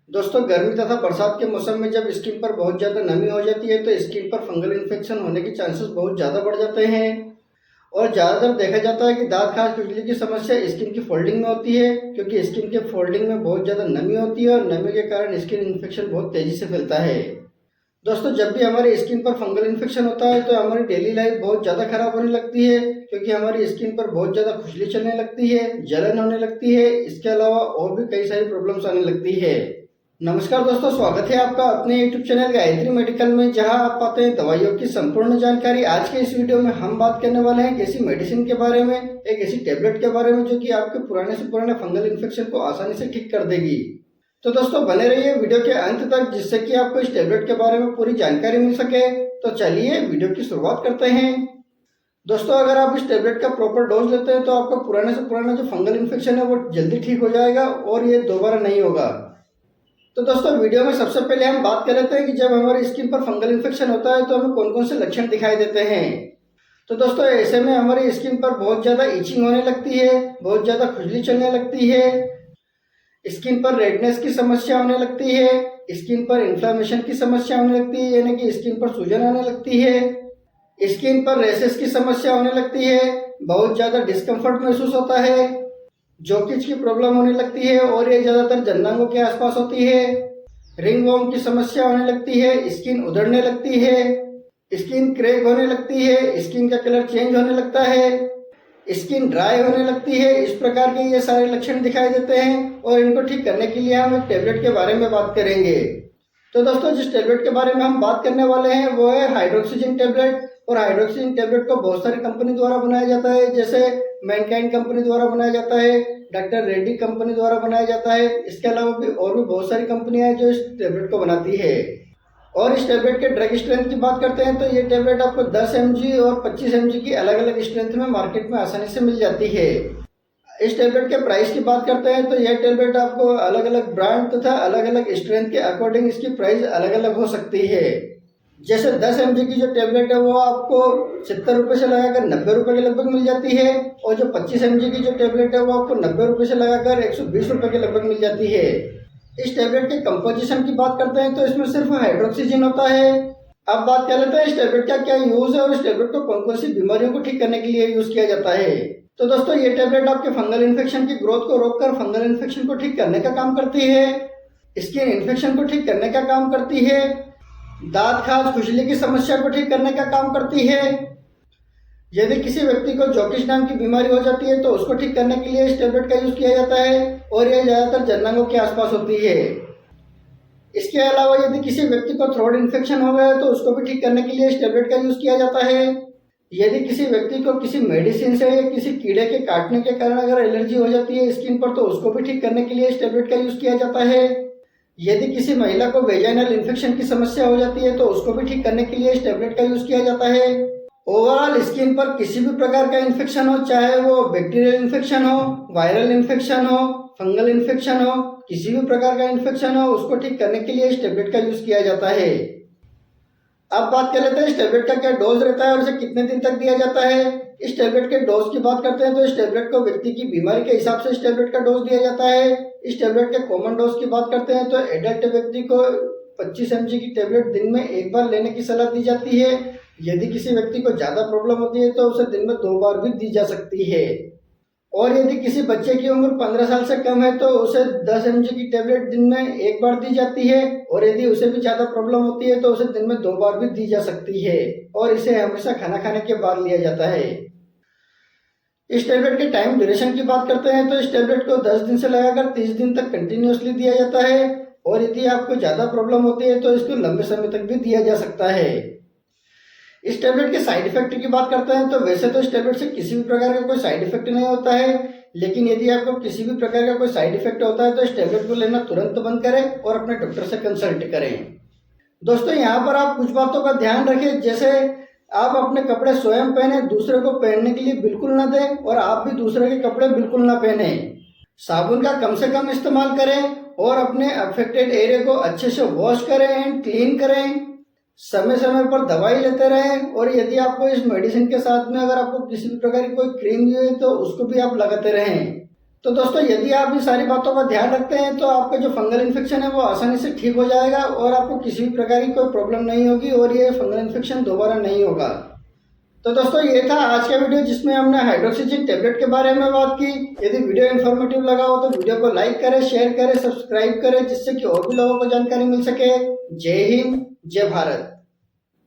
दोस्तों, गर्मी तथा बरसात के मौसम में जब स्किन पर बहुत ज़्यादा नमी हो जाती है तो स्किन पर फंगल इन्फेक्शन होने के चांसेस बहुत ज़्यादा बढ़ जाते हैं। और ज़्यादातर देखा जाता है कि दांत खाज खुजली की समस्या स्किन की फोल्डिंग में होती है, क्योंकि स्किन के फोल्डिंग में बहुत ज़्यादा नमी होती है और नमी के कारण स्किन इन्फेक्शन बहुत तेज़ी से फैलता है। दोस्तों, जब भी हमारी स्किन पर फंगल इन्फेक्शन होता है तो हमारी डेली लाइफ बहुत ज़्यादा खराब होने लगती है, क्योंकि हमारी स्किन पर बहुत ज़्यादा खुजली चलने लगती है, जलन होने लगती है। इसके अलावा और भी कई सारी प्रॉब्लम्स आने लगती है। नमस्कार दोस्तों, स्वागत है आपका अपने YouTube चैनल गायत्री मेडिकल में, जहां आप पाते हैं दवाइयों की संपूर्ण जानकारी। आज के इस वीडियो में हम बात करने वाले हैं एक ऐसी मेडिसिन के बारे में, एक ऐसी टेबलेट के बारे में जो कि आपके पुराने से पुराने फंगल इन्फेक्शन को आसानी से ठीक कर देगी। तो दोस्तों, बने रहिए वीडियो के अंत तक, जिससे कि आपको इस टेबलेट के बारे में पूरी जानकारी मिल सके। तो चलिए वीडियो की शुरुआत करते हैं। दोस्तों, अगर आप इस टेबलेट का प्रॉपर डोज लेते हैं तो आपका पुराने से पुराना जो फंगल इन्फेक्शन है वो जल्दी ठीक हो जाएगा और ये दोबारा नहीं होगा। तो दोस्तों, वीडियो में सबसे पहले हम बात कर लेते हैं कि जब हमारी स्किन पर फंगल इन्फेक्शन होता है तो हमें कौन कौन से लक्षण दिखाई देते हैं। तो दोस्तों, ऐसे में हमारी स्किन पर बहुत ज़्यादा इचिंग होने लगती है, बहुत ज़्यादा खुजली चलने लगती है, स्किन पर रेडनेस की समस्या होने लगती है, स्किन पर इन्फ्लेमेशन की समस्या होने लगती है, यानी कि स्किन पर सूजन आने लगती है, स्किन पर रैशेस की समस्या होने लगती है, बहुत ज़्यादा डिस्कम्फर्ट महसूस होता है, जोकिच की प्रॉब्लम होने लगती है और ये ज़्यादातर जंघांगों के आसपास होती है, रिंग वर्म की समस्या होने लगती है, स्किन उधड़ने लगती है, स्किन क्रैक होने लगती है, स्किन का कलर चेंज होने लगता है, स्किन ड्राई होने लगती है। इस प्रकार के ये सारे लक्षण दिखाई देते हैं और इनको ठीक करने के लिए हम एक टेबलेट के बारे में बात करेंगे। तो दोस्तों, जिस टेबलेट के बारे में हम बात करने वाले हैं वो है हाइड्रोक्सीजिन टेबलेट। और हाइड्रोक्सीजिन टेबलेट को बहुत सारी कंपनी द्वारा बनाया जाता है, जैसे मैनकाइंड कंपनी द्वारा बनाया जाता है, डॉक्टर रेड्डी कंपनी द्वारा बनाया जाता है। इसके अलावा भी और भी बहुत सारी कंपनियां हैं जो इस टेबलेट को बनाती है। और इस टेबलेट के ड्रग स्ट्रेंथ की बात करते हैं तो ये टेबलेट आपको 10 mg और 25 mg की अलग अलग स्ट्रेंथ में मार्केट में आसानी से मिल जाती है। इस टेबलेट के प्राइस की बात करते हैं तो यह टेबलेट आपको अलग अलग ब्रांड तथा अलग अलग स्ट्रेंथ के अकॉर्डिंग इसकी प्राइस अलग अलग हो सकती है। जैसे 10 mg की जो टेबलेट है वो आपको 70 रुपये से लगाकर 90 रुपये के लगभग मिल जाती है, और जो 25 mg की जो टेबलेट है वो आपको 90 रुपये से लगाकर 120 रुपये के लगभग मिल जाती है। इस टेबलेट के कंपोजिशन की बात करते हैं तो इसमें सिर्फ हाइड्रोक्सीजिन होता है। अब बात कर लेते हैं इस टेबलेट का क्या यूज है और इस टेबलेट को कौन कौन सी बीमारियों को ठीक करने के लिए यूज किया जाता है। तो दोस्तों, ये टेबलेट आपके फंगल इन्फेक्शन की ग्रोथ को रोककर फंगल इन्फेक्शन को ठीक करने का काम करती है, स्किन इन्फेक्शन को ठीक करने का काम करती है, दांत खाज खुजली की समस्या को ठीक करने का काम करती है। यदि किसी व्यक्ति को जोकिच नाम की बीमारी हो जाती है तो उसको ठीक करने के लिए इस टेबलेट का यूज किया जाता है, और यह ज्यादातर जंघांगों के आसपास होती है। इसके अलावा यदि किसी व्यक्ति को थ्रोट इन्फेक्शन हो गया है तो उसको भी ठीक करने के लिए इस टेबलेट का यूज किया जाता है। यदि किसी व्यक्ति को किसी मेडिसिन से या किसी कीड़े के काटने के कारण अगर एलर्जी हो जाती है स्किन पर तो उसको भी ठीक करने के लिए इस टेबलेट का यूज किया जाता है। यदि किसी महिला को वेजाइनल इन्फेक्शन की समस्या हो जाती है तो उसको भी ठीक करने के लिए इस टेबलेट का यूज किया जाता है। ओवरऑल स्किन पर किसी भी प्रकार का इन्फेक्शन हो, चाहे वो बैक्टीरियल इन्फेक्शन हो, वायरल इन्फेक्शन हो, फंगल इन्फेक्शन हो, किसी भी प्रकार का इन्फेक्शन हो, उसको ठीक करने के लिए इस टेबलेट का यूज किया जाता है। अब बात कर लेते हैं इस टेबलेट का क्या डोज रहता है और इसे कितने दिन तक दिया जाता है। इस टेबलेट के डोज की बात करते हैं तो इस टेबलेट को व्यक्ति की बीमारी के हिसाब से इस टेबलेट का डोज दिया जाता है। इस टेबलेट के कॉमन डोज की बात करते हैं तो एडल्ट व्यक्ति को 25 mg की टेबलेट दिन में एक बार लेने की सलाह दी जाती है। यदि किसी व्यक्ति को ज़्यादा प्रॉब्लम होती है तो उसे दिन में 2 बार भी दी जा सकती है। और यदि किसी बच्चे की उम्र 15 साल से कम है तो उसे 10 mg की टेबलेट दिन में एक बार दी जाती है, और यदि उसे भी ज़्यादा प्रॉब्लम होती है तो उसे दिन में 2 बार भी दी जा सकती है, और इसे हमेशा खाना खाने के बाद लिया जाता है। इस टेबलेट के टाइम ड्यूरेशन की बात करते हैं तो इस टेबलेट को 10 दिन से लगाकर 30 दिन तक कंटिन्यूसली दिया जाता है, और यदि आपको ज़्यादा प्रॉब्लम होती है तो इसको लंबे समय तक भी दिया जा सकता है। इस टेबलेट के साइड इफेक्ट की बात करते हैं तो वैसे तो इस टेबलेट से किसी भी प्रकार का कोई साइड इफेक्ट नहीं होता है, लेकिन यदि आपको किसी भी प्रकार का कोई साइड इफेक्ट होता है तो इस टेबलेट को लेना तुरंत बंद करें और अपने डॉक्टर से कंसल्ट करें। दोस्तों, यहाँ पर आप कुछ बातों का ध्यान रखें, जैसे आप अपने कपड़े स्वयं पहने, दूसरे को पहनने के लिए बिल्कुल ना दें, और आप भी दूसरे के कपड़े बिल्कुल ना पहने। साबुन का कम से कम इस्तेमाल करें और अपने अफेक्टेड एरिया को अच्छे से वॉश करें एंड क्लीन करें। समय समय पर दवाई लेते रहें, और यदि आपको इस मेडिसिन के साथ में अगर आपको किसी भी प्रकार की कोई क्रीम दी है तो उसको भी आप लगाते रहें। तो दोस्तों यदि आप इन सारी बातों का ध्यान रखते हैं तो आपका जो फंगल इन्फेक्शन है वो आसानी से ठीक हो जाएगा और आपको किसी भी प्रकार की कोई प्रॉब्लम नहीं होगी और ये फंगल इन्फेक्शन दोबारा नहीं होगा। तो दोस्तों ये था आज का वीडियो जिसमें हमने हाइड्रोक्सीजिन टेबलेट के बारे में बात की। यदि वीडियो इन्फॉर्मेटिव लगा हो तो वीडियो को लाइक करें, शेयर करें, सब्सक्राइब करें जिससे कि और भी लोगों को जानकारी मिल सके। जय हिंद, जय भारत।